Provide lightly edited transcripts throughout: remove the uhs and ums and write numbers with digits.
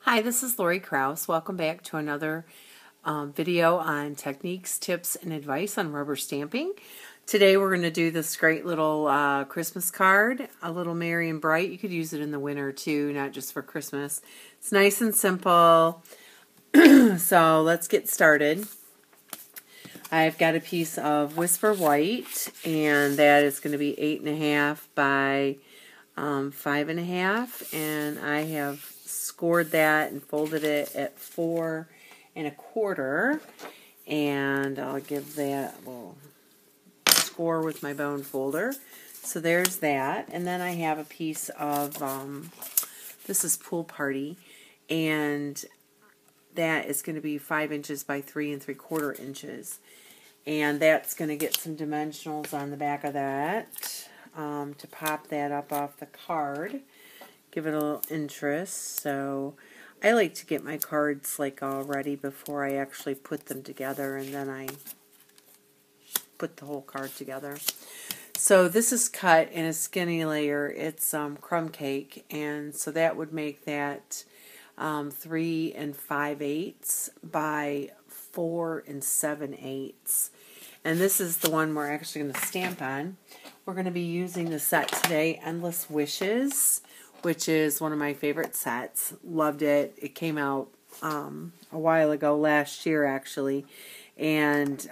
Hi, this is Laurie Krause. Welcome back to another video on techniques, tips, and advice on rubber stamping. Today we're going to do this great little Christmas card, a little merry and bright. You could use it in the winter too, not just for Christmas. It's nice and simple. So let's get started. I've got a piece of Whisper White, and that is going to be 8.5 by 5.5, and I have scored that and folded it at 4.25, and I'll give that a little score with my bone folder. So there's that, and then I have a piece of this is Pool Party, and that is going to be 5 inches by 3.75 inches, and that's going to get some dimensionals on the back of that to pop that up off the card. Give it a little interest. So I like to get my cards like all ready before I actually put them together, and then I put the whole card together. So this is cut in a skinny layer. It's crumb cake, and so that would make that 3 5/8 by 4 7/8. And this is the one we're actually going to stamp on. We're going to be using the set today, Endless Wishes, which is one of my favorite sets. Loved it. It came out a while ago, last year actually, and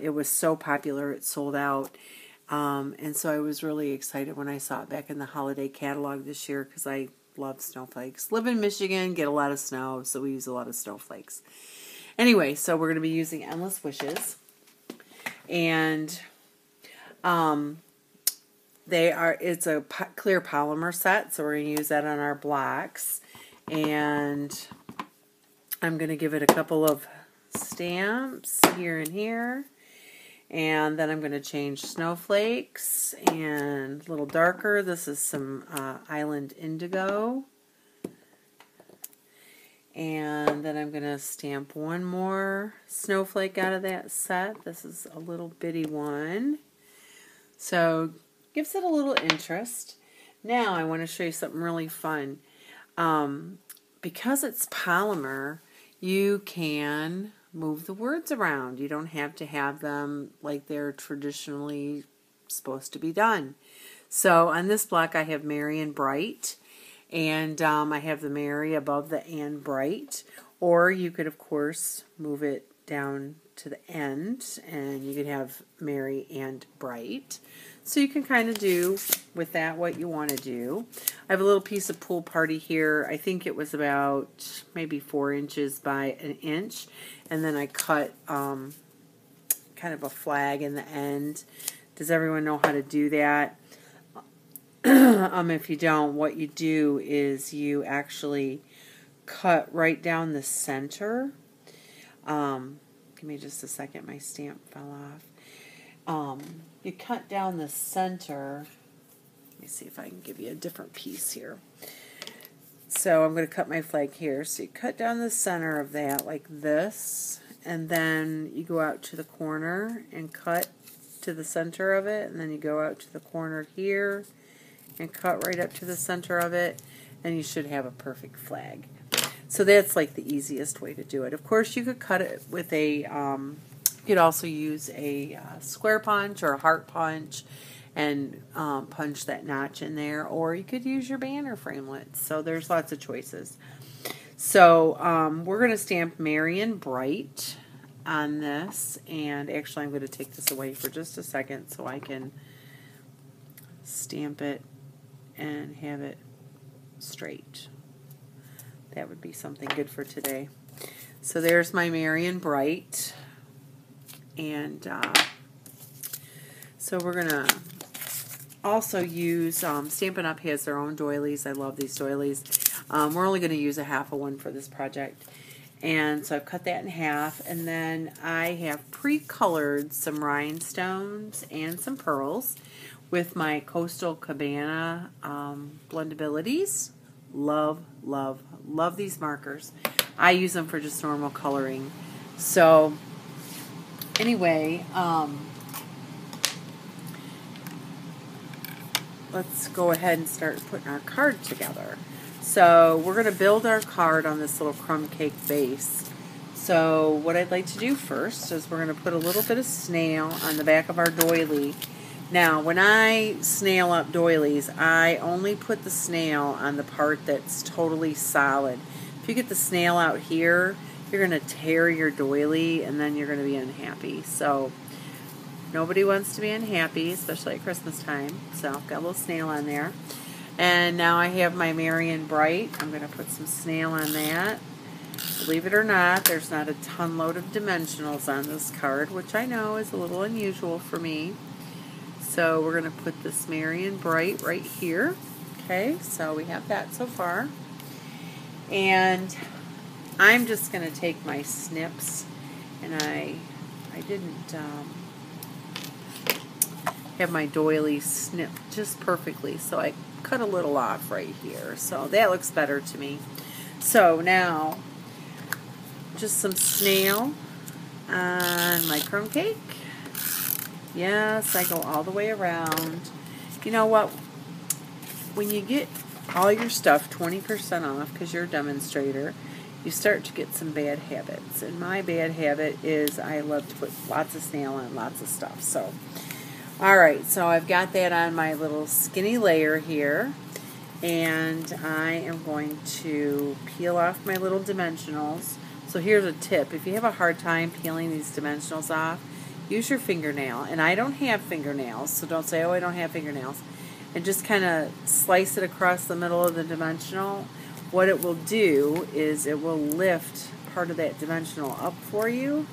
it was so popular it sold out. And so I was really excited when I saw it back in the holiday catalog this year because I love snowflakes. Live in Michigan, get a lot of snow, so we use a lot of snowflakes. Anyway, so we're going to be using Endless Wishes, and it's a clear polymer set, so we're going to use that on our blocks. And I'm going to give it a couple of stamps here and here. And then I'm going to change snowflakes and a little darker. This is some Island Indigo. And then I'm going to stamp one more snowflake out of that set. This is a little bitty one. So gives it a little interest. Now I want to show you something really fun. Because it's polymer, you can move the words around. You don't have to have them like they're traditionally supposed to be done. So on this block I have Merry and Bright, and I have the Merry above the and Bright, or you could of course move it down to the end and you could have Merry and Bright. So you can kind of do with that what you want to do. I have a little piece of Pool Party here. I think it was about maybe 4 inches by 1 inch, and then I cut kind of a flag in the end. Does everyone know how to do that? If you don't, what you do is you actually cut right down the center. Give me just a second, my stamp fell off. You cut down the center. Let me see if I can give you a different piece here. So I'm going to cut my flag here. So you cut down the center of that like this, and then you go out to the corner and cut to the center of it, and then you go out to the corner here and cut right up to the center of it, and you should have a perfect flag. So that's like the easiest way to do it. Of course, you could cut it with a, you could also use a square punch or a heart punch and punch that notch in there, or you could use your banner framelits. So there's lots of choices. So we're going to stamp Merry and Bright on this, and actually I'm going to take this away for just a second so I can stamp it and have it straight. That would be something good for today. So there's my Merry and Bright. And so we're going to also use, Stampin' Up! Has their own doilies. I love these doilies. We're only going to use a half of one for this project. And so I've cut that in half. And then I have pre-colored some rhinestones and some pearls with my Coastal Cabana blendabilities. Love, love, love these markers. I use them for just normal coloring. So anyway, let's go ahead and start putting our card together. So we're going to build our card on this little crumb cake base. So what I'd like to do first is we're going to put a little bit of snail on the back of our doily. Now, when I snail up doilies, I only put the snail on the part that's totally solid. If you get the snail out here, you're going to tear your doily, and then you're going to be unhappy. So, nobody wants to be unhappy, especially at Christmas time. So, I've got a little snail on there. And now I have my Marion Bright. I'm going to put some snail on that. Believe it or not, there's not a ton load of dimensionals on this card, which I know is a little unusual for me. So we're going to put this Marion Bright right here. Okay, so we have that so far. And I'm just going to take my snips, and I didn't have my doily snipped just perfectly, so I cut a little off right here. So that looks better to me. So now, just some snail on my crumb cake. Yes, I go all the way around. You know what? When you get all your stuff 20% off because you're a demonstrator, you start to get some bad habits. And my bad habit is I love to put lots of snail on lots of stuff. So, alright, so I've got that on my little skinny layer here. And I am going to peel off my little dimensionals. So here's a tip. If you have a hard time peeling these dimensionals off, use your fingernail. And I don't have fingernails, so don't say, oh, I don't have fingernails. And just kind of slice it across the middle of the dimensional. What it will do is it will lift part of that dimensional up for you.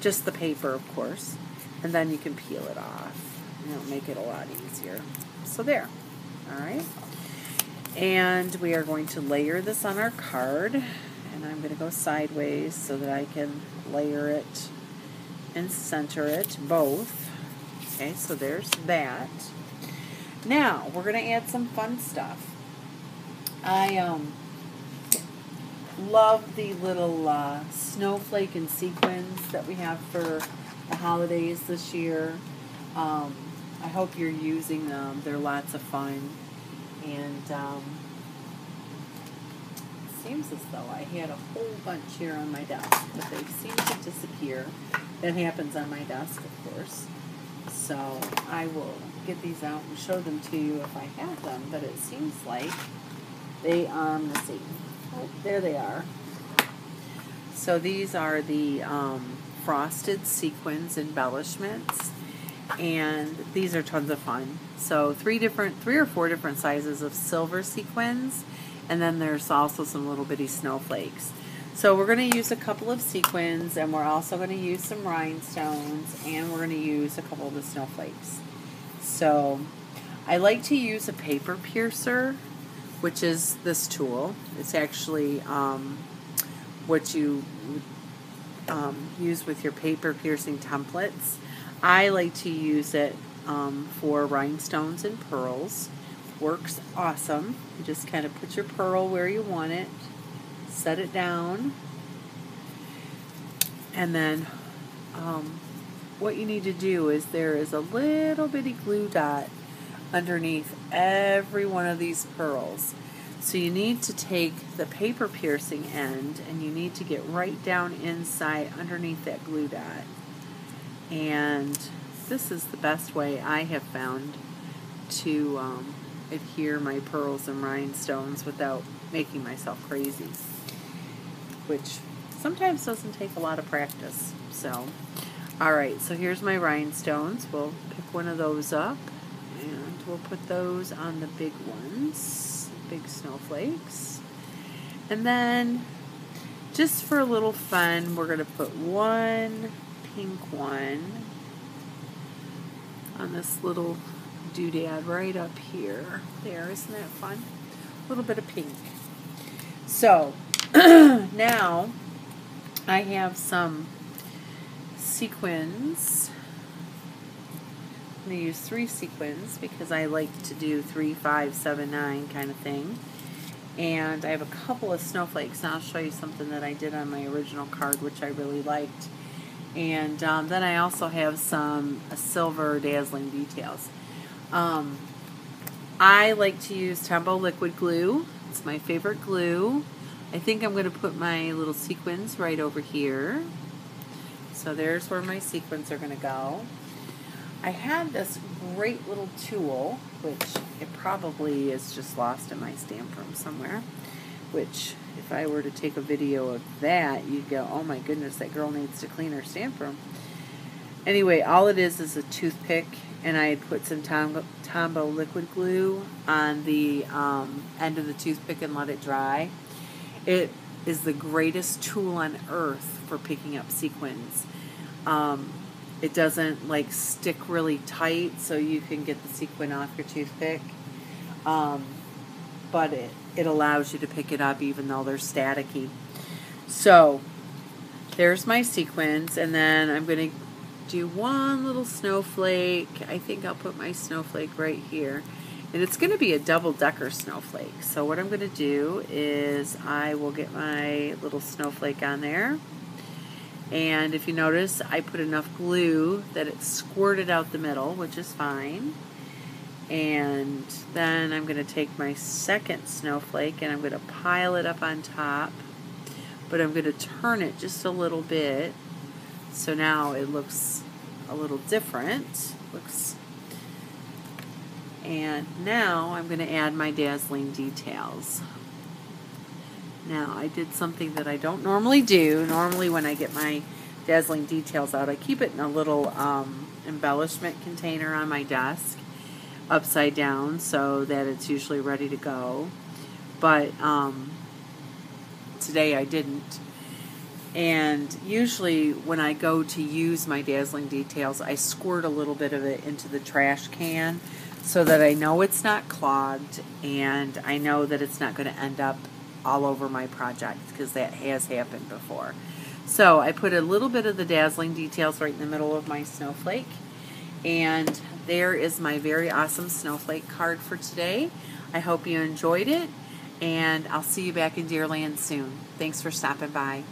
Just the paper, of course. And then you can peel it off. And it'll make it a lot easier. So there. Alright. And we are going to layer this on our card. And I'm going to go sideways so that I can layer it and center it both. Okay, so there's that. Now, we're going to add some fun stuff. I love the little snowflake and sequins that we have for the holidays this year. I hope you're using them. They're lots of fun. And it seems as though I had a whole bunch here on my desk, but they seem to disappear. That happens on my desk, of course. So I will get these out and show them to you if I have them, but it seems like they are missing. Oh, there they are. So these are the frosted sequins embellishments, and these are tons of fun. So three or four different sizes of silver sequins, and then there's also some little bitty snowflakes. So we're going to use a couple of sequins, and we're also going to use some rhinestones, and we're going to use a couple of the snowflakes. So I like to use a paper piercer, which is this tool. It's actually what you use with your paper piercing templates. I like to use it for rhinestones and pearls. Works awesome. You just kind of put your pearl where you want it, set it down, and then what you need to do is there is a little bitty glue dot underneath every one of these pearls. So you need to take the paper piercing end and you need to get right down inside underneath that glue dot. And this is the best way I have found to adhere my pearls and rhinestones without making myself crazy, which sometimes doesn't take a lot of practice. So, alright, so here's my rhinestones. We'll pick one of those up and we'll put those on the big ones, big snowflakes. And then, just for a little fun, we're going to put one pink one on this little doodad right up here. There, isn't that fun? A little bit of pink. So, now I have some sequins. I'm going to use 3 sequins because I like to do 3, 5, 7, 9 kind of thing. And I have a couple of snowflakes, and I'll show you something that I did on my original card, which I really liked. And then I also have some silver dazzling details. I like to use Tempo liquid glue It's my favorite glue. I think I'm going to put my little sequins right over here. So there's where my sequins are going to go. I had this great little tool, which it probably is just lost in my stamp room somewhere, which if I were to take a video of that, you'd go, oh my goodness, that girl needs to clean her stamp room. Anyway, all it is a toothpick, and I had put some Tombow liquid glue on the end of the toothpick and let it dry. It is the greatest tool on earth for picking up sequins. It doesn't like stick really tight, so you can get the sequin off your toothpick. But it allows you to pick it up even though they're staticky. So there's my sequins, and then I'm going to do one little snowflake. I think I'll put my snowflake right here. And it's going to be a double-decker snowflake. So what I'm going to do is I will get my little snowflake on there. And if you notice, I put enough glue that it squirted out the middle, which is fine. And then I'm going to take my second snowflake and I'm going to pile it up on top. But I'm going to turn it just a little bit. So now it looks a little different. And now I'm going to add my dazzling details. Now, I did something that I don't normally do. Normally when I get my dazzling details out, I keep it in a little embellishment container on my desk, upside down, so that it's usually ready to go. But today I didn't. And usually when I go to use my dazzling details, I squirt a little bit of it into the trash can so that I know it's not clogged and I know that it's not going to end up all over my project, because that has happened before. So I put a little bit of the dazzling details right in the middle of my snowflake, and there is my very awesome snowflake card for today. I hope you enjoyed it, and I'll see you back in Deerland soon. Thanks for stopping by.